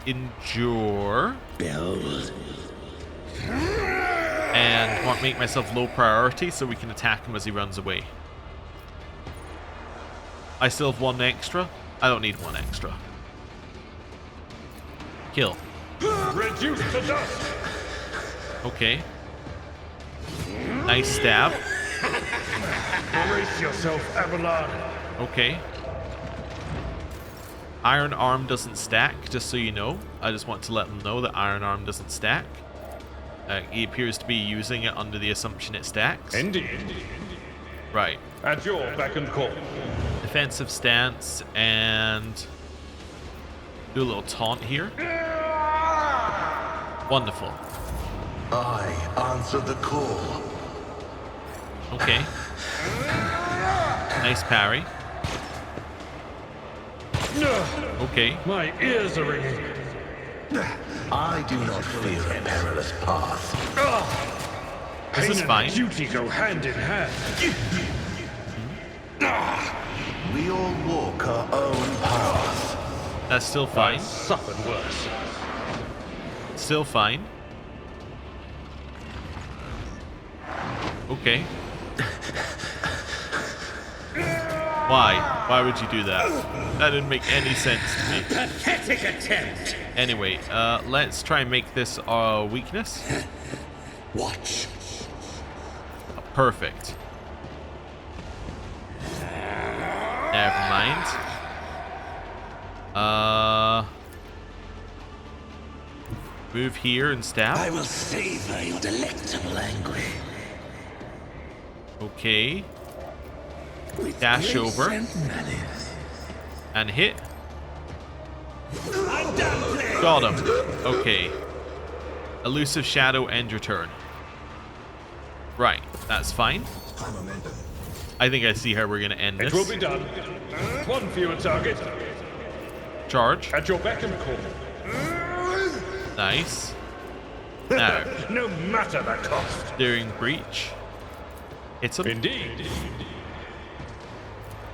endure. Build. And want to make myself low priority so we can attack him as he runs away. I still have one extra. I don't need one extra. Kill. Reduce to dust. Okay. Nice stab. Brace yourself, Avalon. Okay. Iron Arm doesn't stack, just so you know. I just want to let them know that Iron Arm doesn't stack. He appears to be using it under the assumption it stacks. Indeed. Right. At your beck and call. Defensive stance and do a little taunt here. Wonderful. I answer the call. Okay. Nice parry. Okay. My ears are ringing. I do not fear a perilous path. This is fine. Duty go hand in hand. We all walk our own path. That's still fine. I suffered worse. Still fine. Okay. Why? Why would you do that? That didn't make any sense to me. Pathetic attempt. Anyway, let's try and make this our weakness. Watch. Perfect. Never mind. Move here and stab. I will savor your delectable anguish. Okay. With Dash grace over. and malice. And hit. Got him. Okay. Elusive Shadow, end your turn. Right, that's fine. I think I see how we're going to end this. It will be done. One fewer target. Charge. At your beck and call. Nice. Now, No matter the cost. during breach. Hits him. Indeed.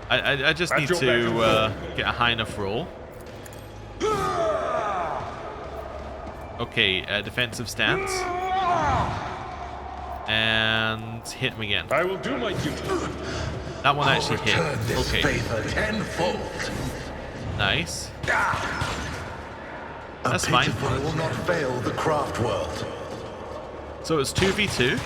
I just At need your beck and to call. get a high enough roll. Okay, defensive stance. And hit him again. I will do my duty. That one actually hit. Return this Okay, favor tenfold. nice. A That's fine. pitiful will not fail the craft world. So it's 2v2.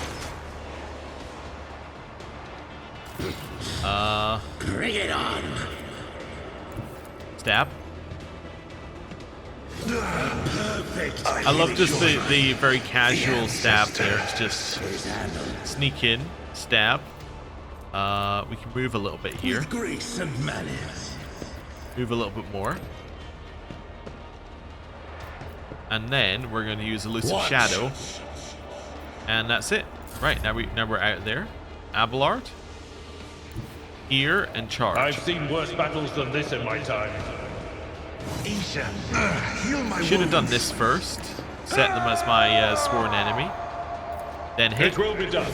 Bring it on. Stab. Perfect. I love just the very casual stab there. It's just sneak in, stab. We can move a little bit here. With grace and malice. Move a little bit more. And then we're going to use Elusive Watch. Shadow. And that's it. Right, now we're out there. Abelard. Here and charge. I've seen worse battles than this in my time. Isha, heal my Should have done wounds. this first. Set them as my sworn enemy. Then hit. It will be done.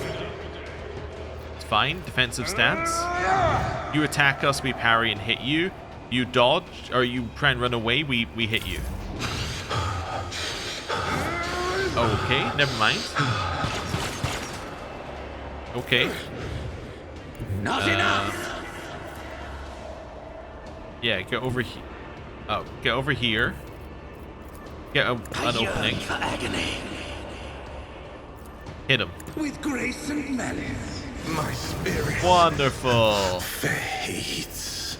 It's fine. Defensive stance. You attack us, we parry and hit you. You dodge, or you try and run away, we hit you. Okay, never mind. Okay. Not enough! Yeah, get over here. Oh, get over here. Get an opening. For agony. Hit him. With grace and malice, my spirit Wonderful. fades.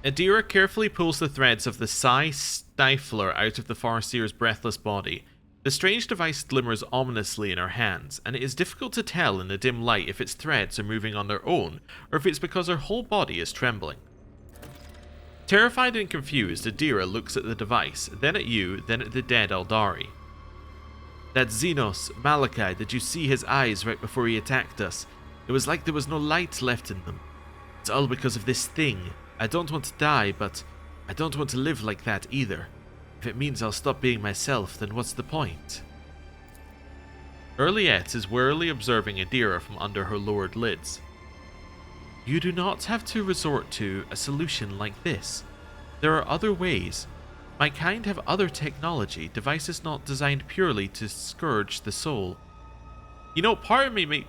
Idira carefully pulls the threads of the Psi Stifler out of the Farseer's breathless body. The strange device glimmers ominously in her hands, and it is difficult to tell in the dim light if its threads are moving on their own, or if it's because her whole body is trembling. Terrified and confused, Idira looks at the device, then at you, then at the dead Aldari. That Xenos, Malachi, did you see his eyes right before he attacked us? It was like there was no light left in them. It's all because of this thing. I don't want to die, but I don't want to live like that either. If it means I'll stop being myself, then what's the point? Urliette is warily observing Idira from under her lowered lids. You do not have to resort to a solution like this. There are other ways. My kind have other technology, devices not designed purely to scourge the soul. You know, part of me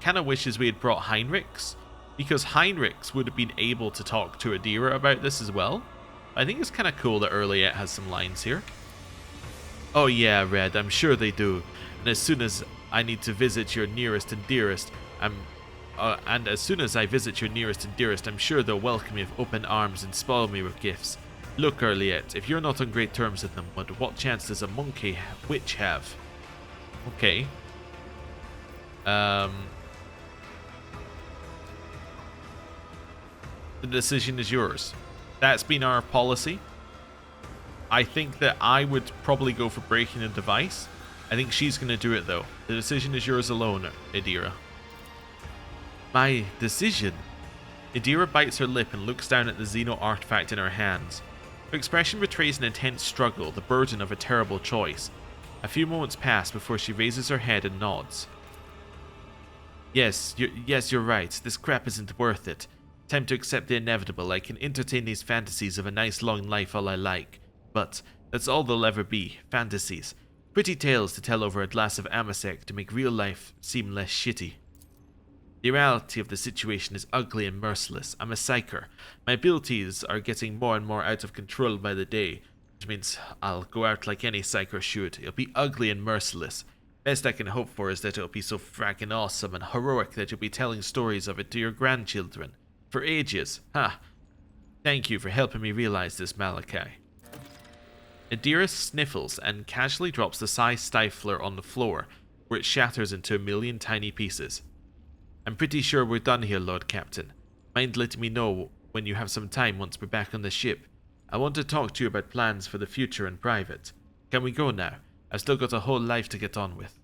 kind of wishes we had brought Heinrichs, because Heinrichs would have been able to talk to Idira about this as well. I think it's kind of cool that Urliette has some lines here. Oh yeah, Red, I'm sure they do. And as soon as I need to visit your nearest and dearest, I'm sure they'll welcome me with open arms and spoil me with gifts. Look, Urliette, if you're not on great terms with them, what chance does a monkey witch have? Okay. The decision is yours. That's been our policy. I think that I would probably go for breaking the device. I think she's going to do it though. The decision is yours alone, Idira. My decision? Idira bites her lip and looks down at the Xeno artifact in her hands. Her expression betrays an intense struggle, the burden of a terrible choice. A few moments pass before she raises her head and nods. Yes, you're right. This crap isn't worth it. Time to accept the inevitable. I can entertain these fantasies of a nice long life all I like. But that's all they'll ever be. Fantasies. Pretty tales to tell over a glass of Amasec to make real life seem less shitty. The reality of the situation is ugly and merciless. I'm a psyker. My abilities are getting more and more out of control by the day, which means I'll go out like any psyker should. It'll be ugly and merciless. Best I can hope for is that it'll be so frackin' awesome and heroic that you'll be telling stories of it to your grandchildren. For ages. Ha! Thank you for helping me realize this, Malachi. Idira sniffles and casually drops the Psi Stifler on the floor, where it shatters into a million tiny pieces. I'm pretty sure we're done here, Lord Captain. Mind letting me know when you have some time once we're back on the ship. I want to talk to you about plans for the future in private. Can we go now? I've still got a whole life to get on with.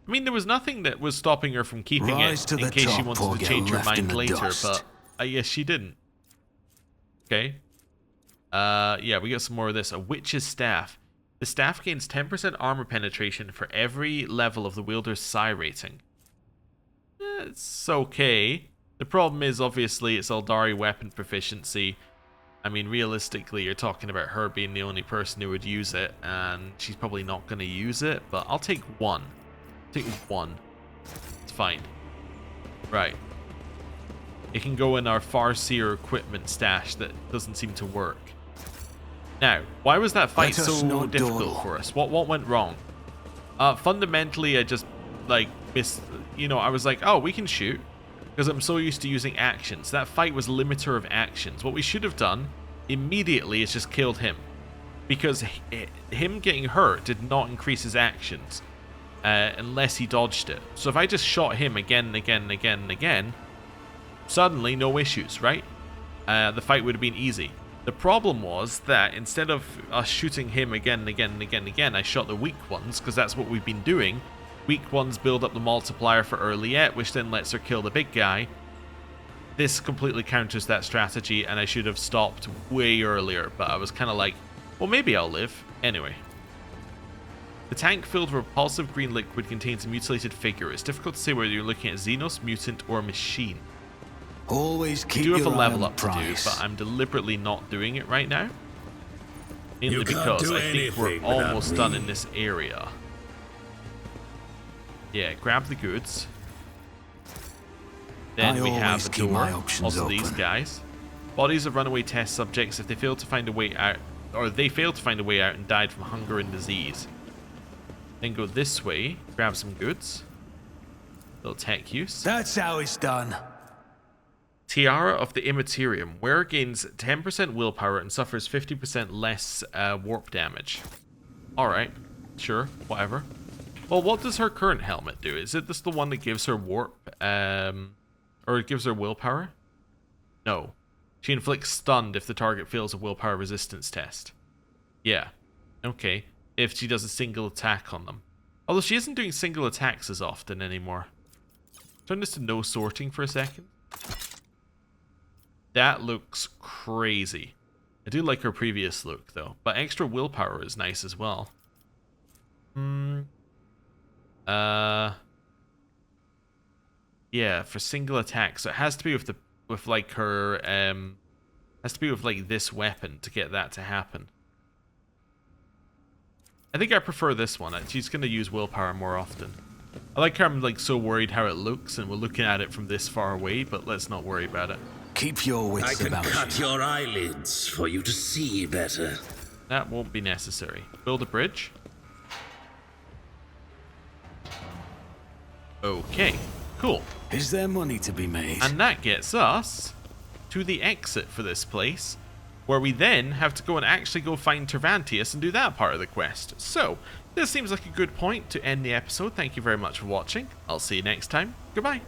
I mean, there was nothing that was stopping her from keeping it in case she wanted to change her mind later, but I guess she didn't. Okay. Yeah, we got some more of this. A witch's staff. The staff gains 10% armor penetration for every level of the wielder's psi rating. It's okay. The problem is, obviously, it's Aldari weapon proficiency. I mean, realistically, you're talking about her being the only person who would use it, and she's probably not going to use it, but I'll take one. Take one. It's fine. Right. It can go in our Farseer equipment stash that doesn't seem to work. Now, why was that fight so difficult for us? What went wrong? Fundamentally, I just, like, missed... You know, I was like, oh, we can shoot. Because I'm so used to using actions. That fight was limiter of actions. What we should have done immediately is just killed him. Because him getting hurt did not increase his actions. Unless he dodged it. So if I just shot him again and again and again and again, suddenly no issues, right? The fight would have been easy. The problem was that instead of us shooting him again and again and again and again, I shot the weak ones, because that's what we've been doing. Weak ones build up the multiplier for Urliette, which then lets her kill the big guy. This completely counters that strategy, and I should have stopped way earlier, but I was kind of like, well, maybe I'll live. Anyway. The tank filled with repulsive green liquid contains a mutilated figure. It's difficult to say whether you're looking at Xenos, mutant, or machine. Always I keep do have a your eye level on up to do, price. but I'm deliberately not doing it right now. Mainly You can't because do I think we're anything without almost done me. in this area. Yeah, grab the goods. Then I we have always a keep door. my options Also these open. guys. Bodies of runaway test subjects if they fail to find a way out, or they failed to find a way out and died from hunger and disease. Then go this way, grab some goods. Little tech use. That's how it's done. Tiara of the Imperium. Wearer gains 10% willpower and suffers 50% less warp damage. Alright, sure, whatever. Well, what does her current helmet do? Is it this the one that gives her warp, or it gives her willpower? No. She inflicts stunned if the target fails a willpower resistance test. Yeah. Okay. If she does a single attack on them. Although she isn't doing single attacks as often anymore. Turn this to no sorting for a second. That looks crazy. I do like her previous look, though. But extra willpower is nice as well. Yeah, for single attacks. So it has to be with like her, has to be with like this weapon to get that to happen. I think I prefer this one. She's going to use willpower more often. I like how I'm like so worried how it looks and we're looking at it from this far away, but let's not worry about it. Keep your I wits can about cut you. your eyelids for you to see better. That won't be necessary. Build a bridge. Okay, cool. Is there money to be made? And that gets us to the exit for this place, where we then have to go and actually go find Tervantius and do that part of the quest. So, this seems like a good point to end the episode. Thank you very much for watching. I'll see you next time. Goodbye.